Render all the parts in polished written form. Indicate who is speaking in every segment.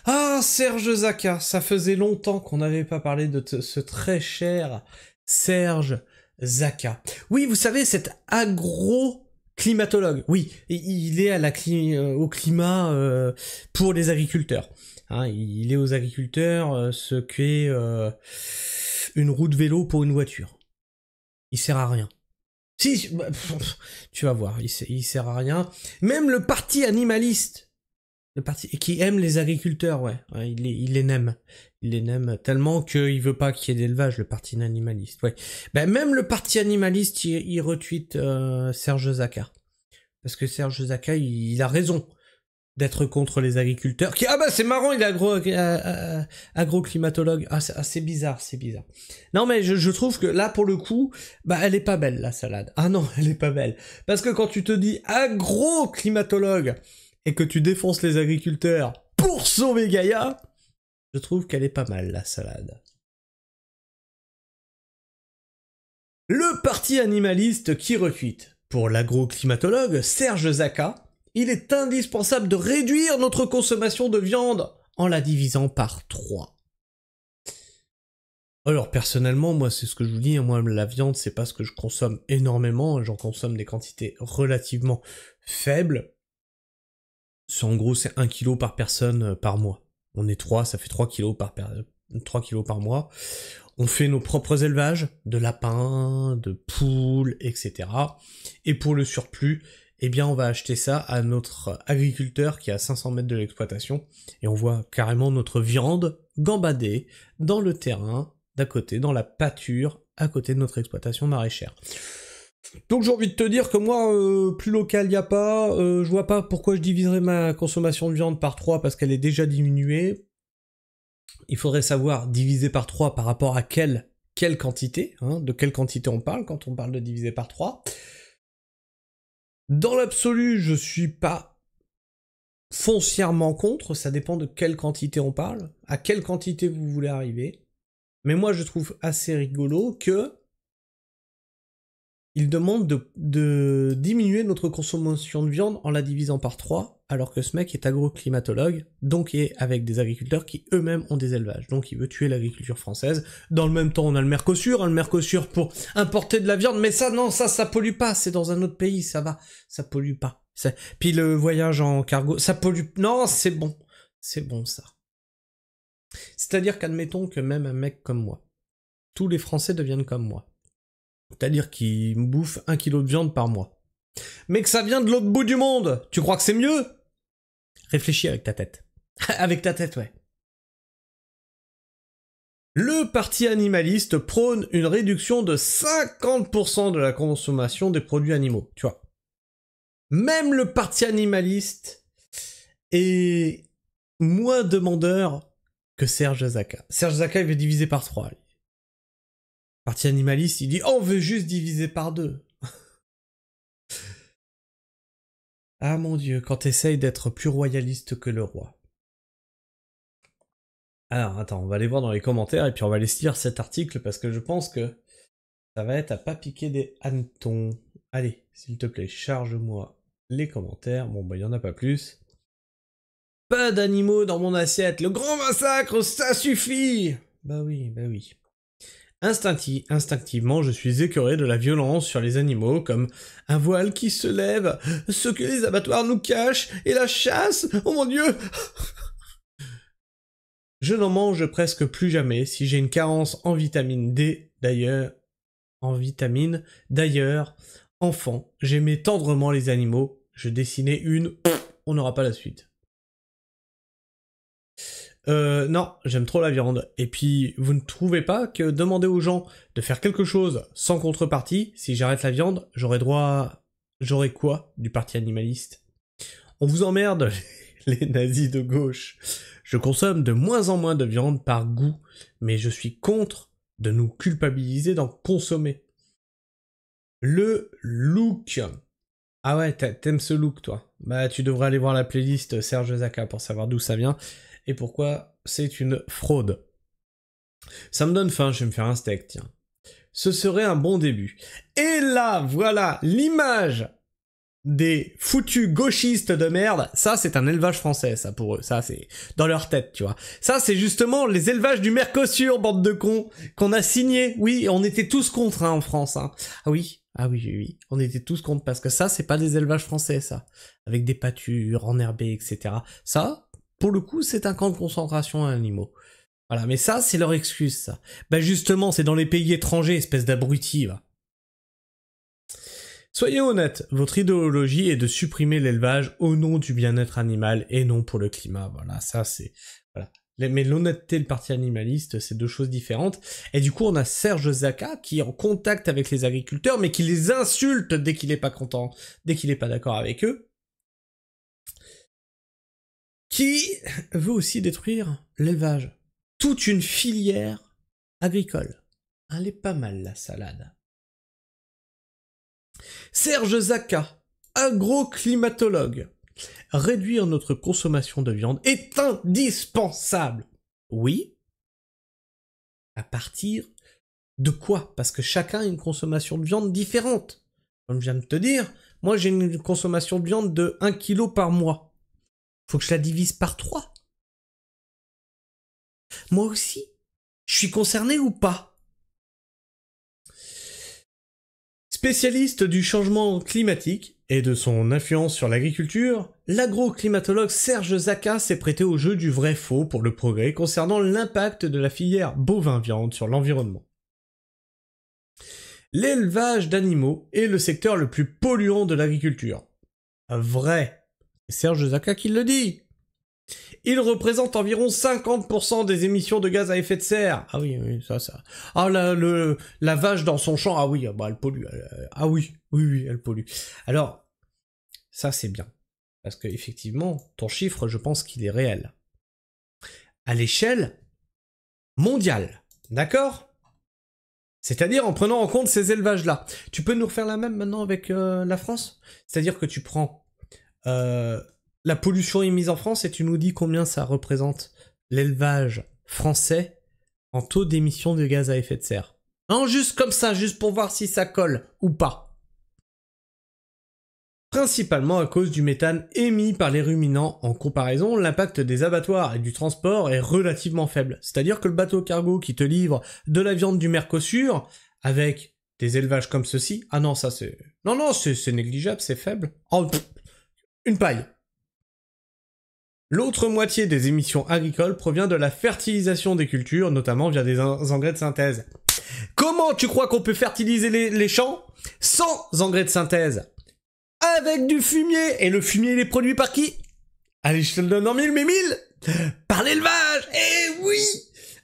Speaker 1: Ah, Serge Zaka, ça faisait longtemps qu'on n'avait pas parlé de ce très cher Serge Zaka. Oui, vous savez, cet agro-climatologue. Oui, il est au climat pour les agriculteurs. Hein, il est aux agriculteurs ce qu'est une roue de vélo pour une voiture. Il sert à rien. Si, bah, tu vas voir, il sert à rien. Même le parti animaliste, le parti qui aime les agriculteurs, ouais il les aime. Il les aime tellement qu'il veut pas qu'il y ait d'élevage, le parti animaliste. Ouais. Ben même le parti animaliste, il retweet Serge Zaka. Parce que Serge Zaka, il a raison d'être contre les agriculteurs. Ah bah c'est marrant, il est agroclimatologue. Ah c'est bizarre, c'est bizarre. Non mais je trouve que là pour le coup, bah elle est pas belle la salade. Ah non, elle est pas belle. Parce que quand tu te dis agroclimatologue et que tu défonces les agriculteurs pour sauver Gaïa, je trouve qu'elle est pas mal la salade. Le parti animaliste qui retweet. Pour l'agroclimatologue Serge Zaka, il est indispensable de réduire notre consommation de viande en la divisant par 3. Alors personnellement, moi c'est ce que je vous dis, moi la viande c'est pas ce que je consomme énormément, j'en consomme des quantités relativement faibles. En gros c'est 1 kg par personne par mois. On est 3, ça fait 3 kg 3 kilos par mois. On fait nos propres élevages, de lapins, de poules, etc. Et pour le surplus, eh bien on va acheter ça à notre agriculteur qui est à 500 mètres de l'exploitation, et on voit carrément notre viande gambader dans le terrain d'à côté, dans la pâture, à côté de notre exploitation maraîchère. Donc j'ai envie de te dire que moi, plus local y a pas, je vois pas pourquoi je diviserais ma consommation de viande par 3 parce qu'elle est déjà diminuée. Il faudrait savoir diviser par 3 par rapport à quelle quantité, hein, de quelle quantité on parle quand on parle de diviser par 3. Dans l'absolu, je suis pas foncièrement contre, ça dépend de quelle quantité on parle, à quelle quantité vous voulez arriver. Mais moi je trouve assez rigolo que il demande de diminuer notre consommation de viande en la divisant par 3, alors que ce mec est agroclimatologue, donc est avec des agriculteurs qui eux-mêmes ont des élevages. Donc il veut tuer l'agriculture française. Dans le même temps, on a le Mercosur pour importer de la viande, mais ça, non, ça pollue pas, c'est dans un autre pays, ça va, ça pollue pas. Puis le voyage en cargo, ça pollue... Non, c'est bon ça. C'est-à-dire qu'admettons que même un mec comme moi, tous les Français deviennent comme moi. C'est-à-dire qu'ils me bouffent 1 kg de viande par mois. Mais que ça vient de l'autre bout du monde, tu crois que c'est mieux? Réfléchis avec ta tête. Avec ta tête, ouais. Le parti animaliste prône une réduction de 50% de la consommation des produits animaux, tu vois. Même le parti animaliste est moins demandeur que Serge Zaka. Serge Zaka, il veut diviser par 3. Le parti animaliste, il dit « Oh, on veut juste diviser par 2 ». Ah mon dieu, quand t'essayes d'être plus royaliste que le roi. Alors, attends, on va aller voir dans les commentaires et puis on va aller lire cet article parce que je pense que ça va être à pas piquer des hannetons. Allez, s'il te plaît, charge-moi les commentaires. Bon, bah, il y en a pas plus. Pas d'animaux dans mon assiette, le grand massacre, ça suffit! Bah oui, bah oui. Instinctivement, je suis écœuré de la violence sur les animaux, comme un voile qui se lève, ce que les abattoirs nous cachent, et la chasse, oh mon dieu! Je n'en mange presque plus jamais si j'ai une carence en vitamine D, d'ailleurs. Enfant, j'aimais tendrement les animaux, je dessinais une, on n'aura pas la suite. Non, j'aime trop la viande. Et puis, vous ne trouvez pas que demander aux gens de faire quelque chose sans contrepartie, si j'arrête la viande, j'aurais quoi du parti animaliste? On vous emmerde, les nazis de gauche. Je consomme de moins en moins de viande par goût, mais je suis contre de nous culpabiliser d'en consommer. Le look. Ah ouais, t'aimes ce look, toi. Bah, tu devrais aller voir la playlist Serge Zaka pour savoir d'où ça vient et pourquoi c'est une fraude. Ça me donne faim, je vais me faire un steak, tiens. Ce serait un bon début. Et là, voilà l'image des foutus gauchistes de merde, ça c'est un élevage français, ça pour eux, ça c'est dans leur tête, tu vois. Ça c'est justement les élevages du Mercosur, bande de cons, qu'on a signé, oui, on était tous contre, hein, en France, hein. Ah oui, oui, on était tous contre, parce que ça c'est pas des élevages français, ça, avec des pâtures, enherbées, etc. Ça, pour le coup, c'est un camp de concentration à animaux. Voilà, mais ça c'est leur excuse, ça. Bah justement, c'est dans les pays étrangers, espèce d'abrutis, va. Soyez honnête, votre idéologie est de supprimer l'élevage au nom du bien-être animal et non pour le climat. Voilà, ça c'est... Voilà. Mais l'honnêteté et le parti animaliste, c'est deux choses différentes. Et du coup, on a Serge Zaka qui est en contact avec les agriculteurs, mais qui les insulte dès qu'il est pas content, dès qu'il est pas d'accord avec eux. Qui veut aussi détruire l'élevage. Toute une filière agricole. Elle est pas mal, la salade. Serge Zaka, agroclimatologue. Réduire notre consommation de viande est indispensable. Oui. À partir de quoi? Parce que chacun a une consommation de viande différente. Comme je viens de te dire, moi j'ai une consommation de viande de 1 kg par mois. Faut que je la divise par 3. Moi aussi. Je suis concerné ou pas? Spécialiste du changement climatique et de son influence sur l'agriculture, l'agroclimatologue Serge Zaka s'est prêté au jeu du vrai-faux pour le progrès concernant l'impact de la filière bovin-viande sur l'environnement. L'élevage d'animaux est le secteur le plus polluant de l'agriculture. Vrai. C'est Serge Zaka qui le dit. Il représente environ 50% des émissions de gaz à effet de serre. Ah oui, ça. Ah, la vache dans son champ, ah oui, bah elle pollue. Ah oui, elle pollue. Alors, ça c'est bien. Parce que effectivement, ton chiffre, je pense qu'il est réel. À l'échelle mondiale, d'accord? C'est-à-dire en prenant en compte ces élevages-là. Tu peux nous refaire la même maintenant avec la France? C'est-à-dire que tu prends... la pollution émise en France et tu nous dis combien ça représente l'élevage français en taux d'émission de gaz à effet de serre. Non, juste comme ça, juste pour voir si ça colle ou pas. Principalement à cause du méthane émis par les ruminants. En comparaison, l'impact des abattoirs et du transport est relativement faible. C'est-à-dire que le bateau cargo qui te livre de la viande du Mercosur, avec des élevages comme ceci, ah non, ça c'est... Non, c'est négligeable, c'est faible. Oh, une paille. L'autre moitié des émissions agricoles provient de la fertilisation des cultures, notamment via des engrais de synthèse. Comment tu crois qu'on peut fertiliser les champs sans engrais de synthèse? Avec du fumier. Et le fumier, il est produit par qui? À l'échelle de 1000, mais 1000 par l'élevage. Eh oui.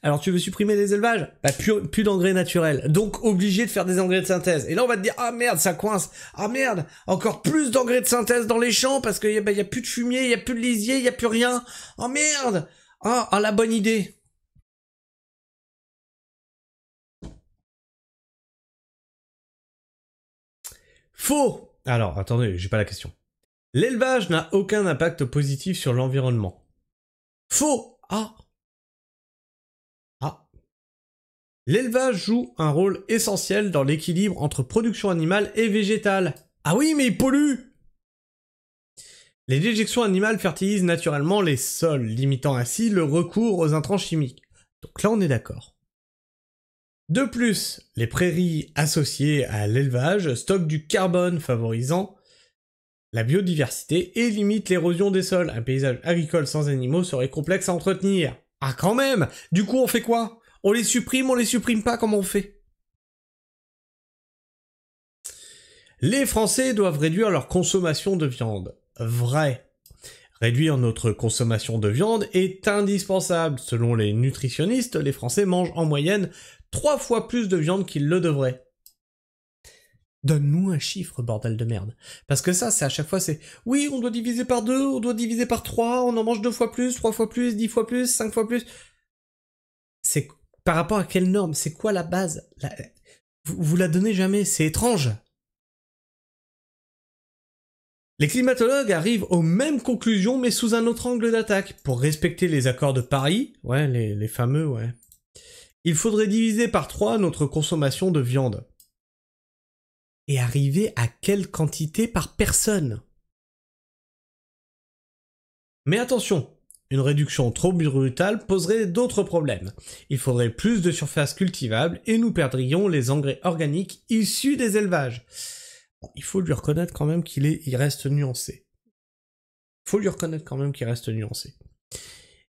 Speaker 1: Alors tu veux supprimer les élevages? Bah plus d'engrais naturels, donc obligé de faire des engrais de synthèse. Et là on va te dire, ah merde, ça coince, ah merde, encore plus d'engrais de synthèse dans les champs, parce qu'il y a plus de fumier, il y a plus de lisier, il y a plus rien. Oh merde. Ah, la bonne idée. Faux. Alors, attendez, j'ai pas la question. L'élevage n'a aucun impact positif sur l'environnement. Faux. L'élevage joue un rôle essentiel dans l'équilibre entre production animale et végétale. Ah oui, mais il pollue! Les déjections animales fertilisent naturellement les sols, limitant ainsi le recours aux intrants chimiques. Donc là, on est d'accord. De plus, les prairies associées à l'élevage stockent du carbone, favorisant la biodiversité et limitent l'érosion des sols. Un paysage agricole sans animaux serait complexe à entretenir. Ah quand même! Du coup, on fait quoi? On les supprime pas, comment on fait? Les Français doivent réduire leur consommation de viande. Vrai. Réduire notre consommation de viande est indispensable. Selon les nutritionnistes, les Français mangent en moyenne 3 fois plus de viande qu'ils le devraient. Donne-nous un chiffre, bordel de merde. Parce que ça, c'est à chaque fois, c'est... Oui, on doit diviser par 2, on doit diviser par 3, on en mange 2 fois plus, 3 fois plus, 10 fois plus, 5 fois plus... C'est... Par rapport à quelle norme? C'est quoi la base? Vous la donnez jamais, c'est étrange. Les climatologues arrivent aux mêmes conclusions mais sous un autre angle d'attaque. Pour respecter les accords de Paris, ouais, les fameux, ouais, il faudrait diviser par 3 notre consommation de viande. et arriver à quelle quantité par personne. Mais attention, une réduction trop brutale poserait d'autres problèmes. Il faudrait plus de surface cultivable et nous perdrions les engrais organiques issus des élevages. Bon, il faut lui reconnaître quand même il reste nuancé.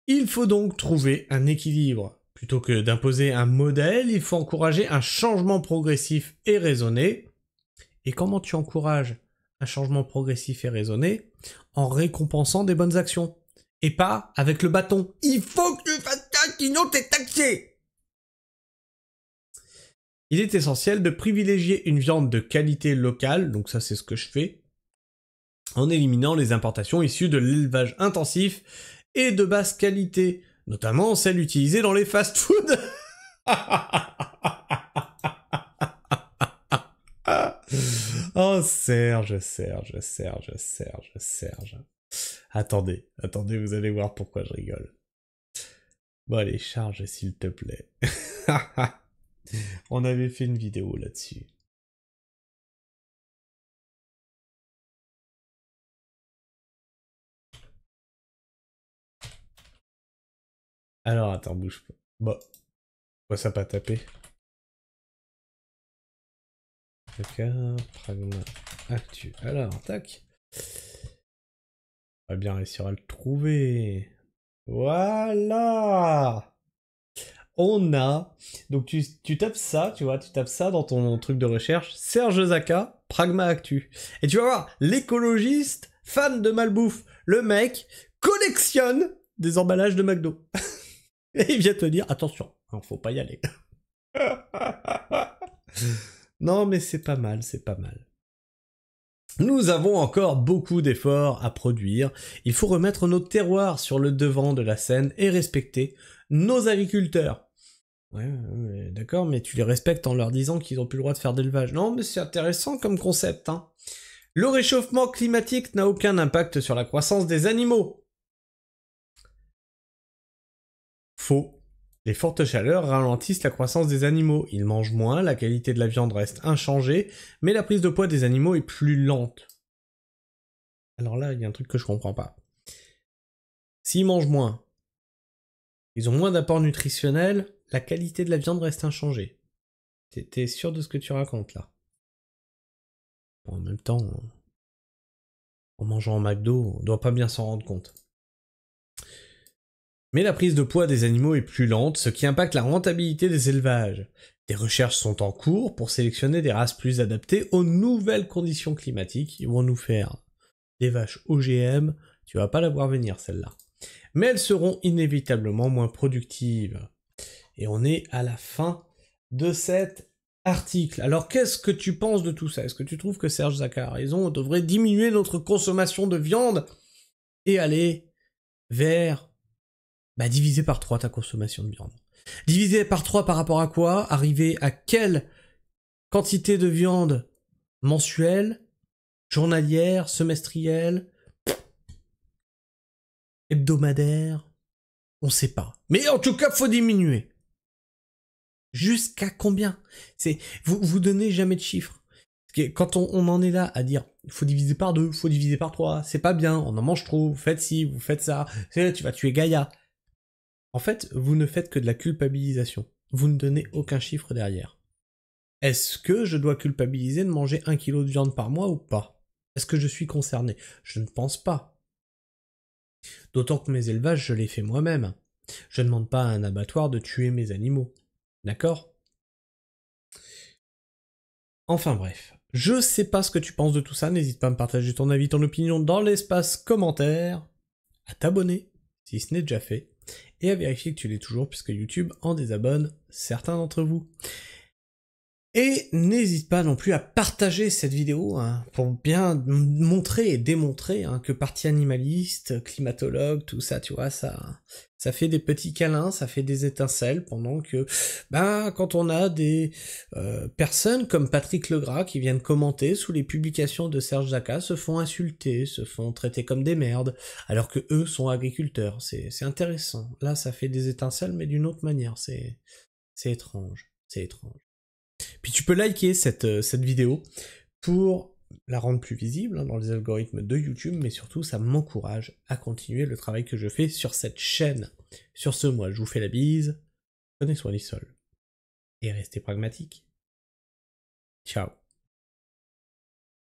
Speaker 1: Il faut donc trouver un équilibre. Plutôt que d'imposer un modèle, il faut encourager un changement progressif et raisonné. Et comment tu encourages un changement progressif et raisonné? En récompensant des bonnes actions. Et pas avec le bâton. Il faut que tu fasses ça, sinon t'es taxé! Il est essentiel de privilégier une viande de qualité locale, donc ça c'est ce que je fais, en éliminant les importations issues de l'élevage intensif et de basse qualité, notamment celles utilisées dans les fast-foods. Oh Serge. Attendez, vous allez voir pourquoi je rigole. Bon allez, charge s'il te plaît. On avait fait une vidéo là-dessus. Alors attends, bouge pas. Bon. Pourquoi ça pas tapé? Pragma Actu. Alors, tac. On va bien réussir à le trouver. Voilà! On a... Donc tu tapes ça, tu vois, tu tapes ça dans ton truc de recherche. Serge Zaka, Pragma Actu. Et tu vas voir, l'écologiste, fan de malbouffe, le mec collectionne des emballages de McDo. Et il vient te dire, attention, faut pas y aller. Non, mais c'est pas mal. Nous avons encore beaucoup d'efforts à produire. Il faut remettre nos terroirs sur le devant de la scène et respecter nos agriculteurs. Ouais, d'accord, mais tu les respectes en leur disant qu'ils n'ont plus le droit de faire d'élevage. Non, mais c'est intéressant comme concept, hein. Le réchauffement climatique n'a aucun impact sur la croissance des animaux. Faux. Les fortes chaleurs ralentissent la croissance des animaux. Ils mangent moins, la qualité de la viande reste inchangée, mais la prise de poids des animaux est plus lente. Alors là, il y a un truc que je comprends pas. S'ils mangent moins, ils ont moins d'apport nutritionnel, la qualité de la viande reste inchangée. T'es sûr de ce que tu racontes là? Bon, en même temps, en mangeant au McDo, on doit pas bien s'en rendre compte. Mais la prise de poids des animaux est plus lente, ce qui impacte la rentabilité des élevages. Des recherches sont en cours pour sélectionner des races plus adaptées aux nouvelles conditions climatiques. Ils vont nous faire des vaches OGM, tu vas pas la voir venir celle-là. Mais elles seront inévitablement moins productives. Et on est à la fin de cet article. Alors qu'est-ce que tu penses de tout ça? Est-ce que tu trouves que Serge Zaka a raison? On devrait diminuer notre consommation de viande et aller vers... diviser par 3 ta consommation de viande. Diviser par 3 par rapport à quoi? Arriver à quelle quantité de viande mensuelle, journalière, semestrielle, hebdomadaire? On sait pas. Mais en tout cas, faut diminuer. Jusqu'à combien? Vous donnez jamais de chiffres. Parce que quand on en est là à dire il faut diviser par 2, il faut diviser par 3, c'est pas bien, on en mange trop, vous faites ci, vous faites ça, tu vas tuer Gaïa. En fait, vous ne faites que de la culpabilisation. Vous ne donnez aucun chiffre derrière. Est-ce que je dois culpabiliser de manger 1 kilo de viande par mois ou pas? Est-ce que je suis concerné? Je ne pense pas. D'autant que mes élevages, je les fais moi-même. Je ne demande pas à un abattoir de tuer mes animaux. D'accord? Enfin bref. Je sais pas ce que tu penses de tout ça, n'hésite pas à me partager ton avis, ton opinion dans l'espace commentaire, à t'abonner, si ce n'est déjà fait, et à vérifier que tu l'es toujours, puisque YouTube en désabonne certains d'entre vous. Et n'hésite pas non plus à partager cette vidéo pour bien montrer et démontrer que parti animaliste, climatologue, tout ça, tu vois, ça fait des petits câlins, ça fait des étincelles pendant que, quand on a des personnes comme Patrick Legras qui viennent commenter sous les publications de Serge Zaka, se font insulter, se font traiter comme des merdes, alors que eux sont agriculteurs. C'est intéressant. Là, ça fait des étincelles, mais d'une autre manière. C'est étrange. C'est étrange. Puis tu peux liker cette vidéo pour la rendre plus visible dans les algorithmes de YouTube, mais surtout ça m'encourage à continuer le travail que je fais sur cette chaîne. Sur ce, moi je vous fais la bise, prenez soin du sol, et restez pragmatique. Ciao.